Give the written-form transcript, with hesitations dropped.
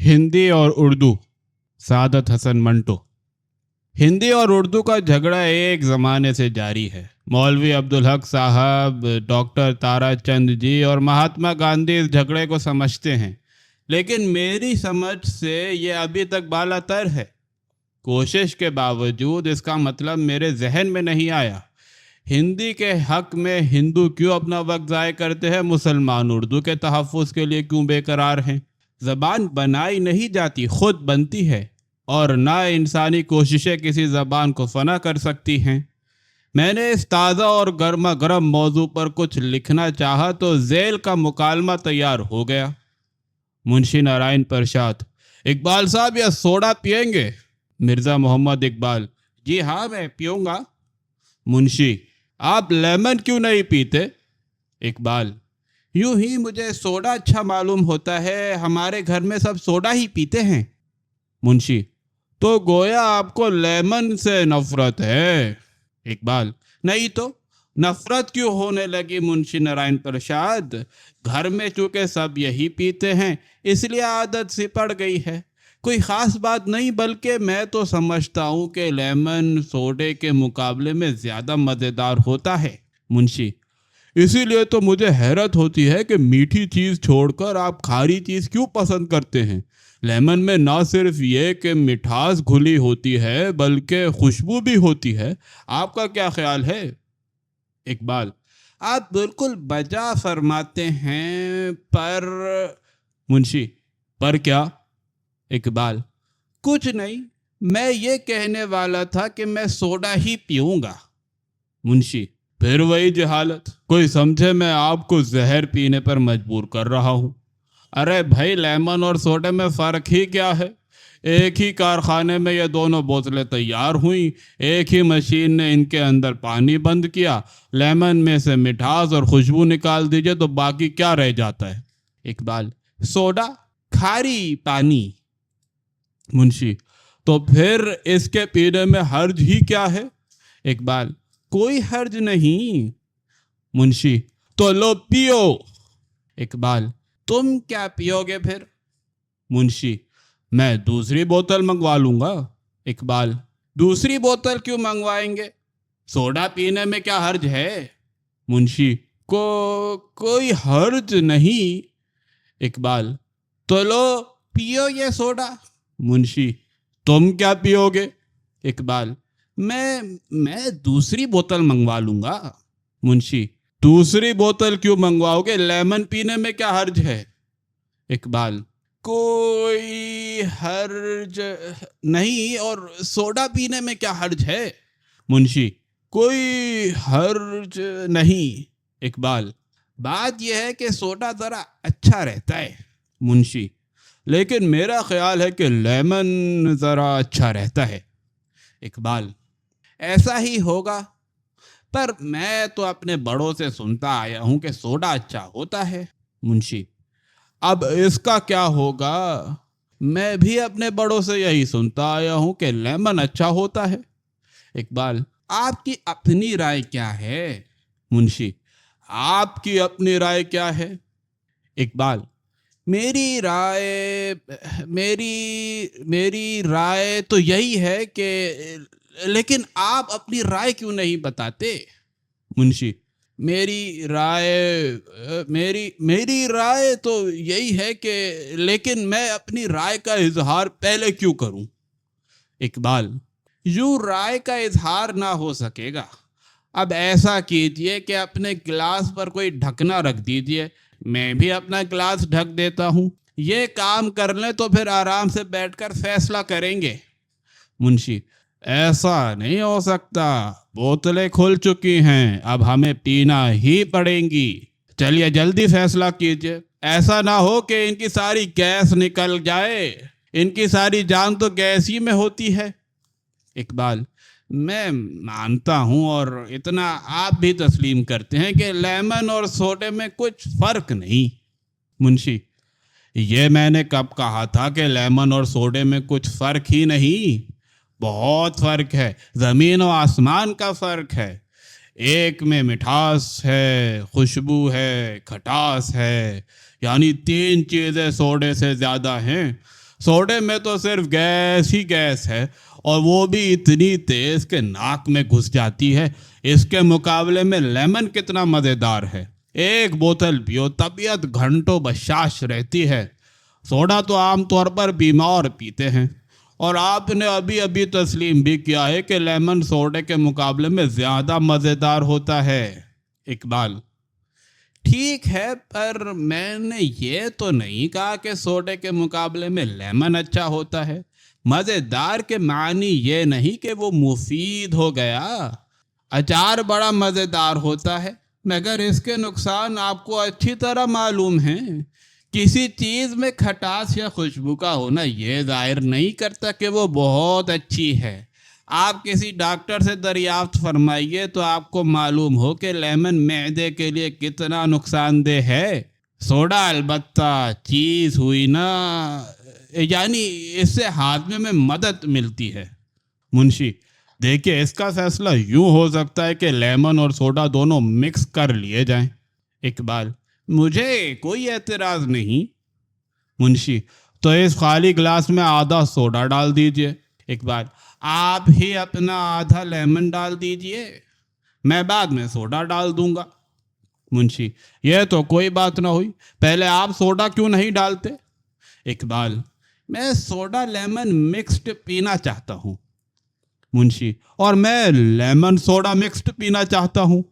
हिंदी और उर्दू। सादत हसन मंटो। हिंदी और उर्दू का झगड़ा एक ज़माने से जारी है। मौलवी अब्दुल हक साहब, डॉक्टर ताराचंद जी और महात्मा गांधी इस झगड़े को समझते हैं, लेकिन मेरी समझ से ये अभी तक बालातर है। कोशिश के बावजूद इसका मतलब मेरे जहन में नहीं आया। हिंदी के हक में हिंदू क्यों अपना वक्त ज़ाय करते हैं, मुसलमान उर्दू के तहफ़्फ़ुज़ के लिए क्यों बेकरार हैं। ज़बान बनाई नहीं जाती, खुद बनती है, और ना इंसानी कोशिशें किसी ज़बान को फ़ना कर सकती हैं। मैंने इस ताज़ा और गर्मा गर्म मौजू पर कुछ लिखना चाहा तो ज़ेल का मुकालमा तैयार हो गया। मुंशी नारायण प्रसाद: इकबाल साहब, यह सोडा पिएंगे? मिर्ज़ा मोहम्मद इकबाल: जी हाँ, मैं पीऊँगा। मुंशी: आप लेमन क्यों नहीं पीते? इकबाल: यूं ही मुझे सोडा अच्छा मालूम होता है, हमारे घर में सब सोडा ही पीते हैं। मुंशी: तो गोया आपको लेमन से नफरत है। इकबाल: नहीं तो नफरत क्यों होने लगी मुंशी नारायण प्रसाद? घर में चूंकि सब यही पीते हैं इसलिए आदत सी पड़ गई है। कोई ख़ास बात नहीं, बल्कि मैं तो समझता हूँ कि लेमन सोडे के मुकाबले में ज़्यादा मज़ेदार होता है। मुंशी: इसीलिए तो मुझे हैरत होती है कि मीठी चीज़ छोड़कर आप खारी चीज़ क्यों पसंद करते हैं। लेमन में ना सिर्फ ये कि मिठास घुली होती है बल्कि खुशबू भी होती है। आपका क्या ख्याल है? इकबाल: आप बिल्कुल बजा फरमाते हैं, पर... मुंशी: पर क्या? इकबाल: कुछ नहीं, मैं ये कहने वाला था कि मैं सोडा ही पीऊँगा। मुंशी: फिर वही जहालत, कोई समझे मैं आपको जहर पीने पर मजबूर कर रहा हूँ। अरे भाई, लेमन और सोडे में फ़र्क ही क्या है? एक ही कारखाने में ये दोनों बोतलें तैयार हुई, एक ही मशीन ने इनके अंदर पानी बंद किया। लेमन में से मिठास और खुशबू निकाल दीजिए तो बाकी क्या रह जाता है? इकबाल: सोडा, खारी पानी। मुंशी: तो फिर इसके पीने में हर्ज ही क्या है? इकबाल: कोई हर्ज नहीं। मुंशी: तो लो पियो। इकबाल: तुम क्या पियोगे फिर? मुंशी: मैं दूसरी बोतल मंगवा लूंगा। इकबाल: दूसरी बोतल क्यों मंगवाएंगे? सोडा पीने में क्या हर्ज है? मुंशी: कोई हर्ज नहीं। इकबाल: तो लो पियो ये सोडा। मुंशी: तुम क्या पियोगे? इकबाल: मैं दूसरी बोतल मंगवा लूंगा। मुंशी: दूसरी बोतल क्यों मंगवाओगे? लेमन पीने में क्या हर्ज है? इकबाल: कोई हर्ज नहीं, और सोडा पीने में क्या हर्ज है? मुंशी: कोई हर्ज नहीं। इकबाल: बात यह है कि सोडा ज़रा अच्छा रहता है। मुंशी: लेकिन मेरा ख्याल है कि लेमन ज़रा अच्छा रहता है। इकबाल: ऐसा ही होगा, पर मैं तो अपने बड़ों से सुनता आया हूं कि सोडा अच्छा होता है। मुंशी: अब इसका क्या होगा? मैं भी अपने बड़ों से यही सुनता आया हूं कि लेमन अच्छा होता है। इकबाल: आपकी अपनी राय क्या है? मुंशी: आपकी अपनी राय क्या है? इकबाल: मेरी राय मेरी मेरी राय तो यही है कि... लेकिन आप अपनी राय क्यों नहीं बताते? मुंशी: मेरी राय तो यही है कि... लेकिन मैं अपनी राय का इजहार पहले क्यों करूं? इकबाल: यूं राय का इजहार ना हो सकेगा। अब ऐसा कीजिए कि अपने गिलास पर कोई ढकना रख दीजिए, मैं भी अपना गिलास ढक देता हूँ। ये काम कर लें तो फिर आराम से बैठकर फैसला करेंगे। मुंशी: ऐसा नहीं हो सकता, बोतलें खुल चुकी हैं, अब हमें पीना ही पड़ेंगी। चलिए जल्दी फैसला कीजिए, ऐसा ना हो कि इनकी सारी गैस निकल जाए। इनकी सारी जान तो गैस ही में होती है। इकबाल: मैं मानता हूं, और इतना आप भी तस्लीम करते हैं कि लेमन और सोडे में कुछ फर्क नहीं। मुंशी: ये मैंने कब कहा था कि लेमन और सोडे में कुछ फर्क ही नहीं? बहुत फर्क है, जमीन और आसमान का फर्क है। एक में मिठास है, खुशबू है, खटास है, यानी तीन चीजें सोडे से ज्यादा हैं। سوڈے میں تو صرف گیس ہی گیس ہے، اور وہ بھی اتنی تیز کہ ناک میں گھس جاتی ہے۔ اس کے مقابلے میں لیمن کتنا مزیدار ہے، ایک بوتل پیو طبیعت گھنٹوں بشاش رہتی ہے۔ سوڈا تو عام طور پر بیمار پیتے ہیں، اور آپ نے ابھی ابھی تسلیم بھی کیا ہے کہ لیمن سوڈے کے مقابلے میں زیادہ مزیدار ہوتا ہے۔ اقبال: ٹھیک ہے، پر میں نے یہ تو نہیں کہا کہ سوڈے کے مقابلے میں لیمن اچھا ہوتا ہے۔ مزیدار کے معنی یہ نہیں کہ وہ مفید ہو گیا۔ اچار بڑا مزیدار ہوتا ہے، مگر اس کے نقصان آپ کو اچھی طرح معلوم ہیں۔ کسی چیز میں کھٹاس یا خوشبو کا ہونا یہ ظاہر نہیں کرتا کہ وہ بہت اچھی ہے۔ آپ کسی ڈاکٹر سے دریافت فرمائیے تو آپ کو معلوم ہو کہ لیمن معدے کے لیے کتنا نقصان دہ ہے۔ سوڈا البتہ چیز ہوئی نا، یعنی اس سے ہاضمے میں مدد ملتی ہے۔ منشی: دیکھیے، اس کا فیصلہ یوں ہو سکتا ہے کہ لیمن اور سوڈا دونوں مکس کر لیے جائیں۔ اقبال: مجھے کوئی اعتراض نہیں۔ منشی: تو اس خالی گلاس میں آدھا سوڈا ڈال دیجئے۔ اقبال: آپ ہی اپنا آدھا لیمن ڈال دیجئے، میں بعد میں سوڈا ڈال دوں گا۔ منشی: یہ تو کوئی بات نہ ہوئی، پہلے آپ سوڈا کیوں نہیں ڈالتے؟ اقبال: میں سوڈا لیمن مکسڈ پینا چاہتا ہوں۔ منشی: اور میں لیمن سوڈا مکسڈ پینا چاہتا ہوں۔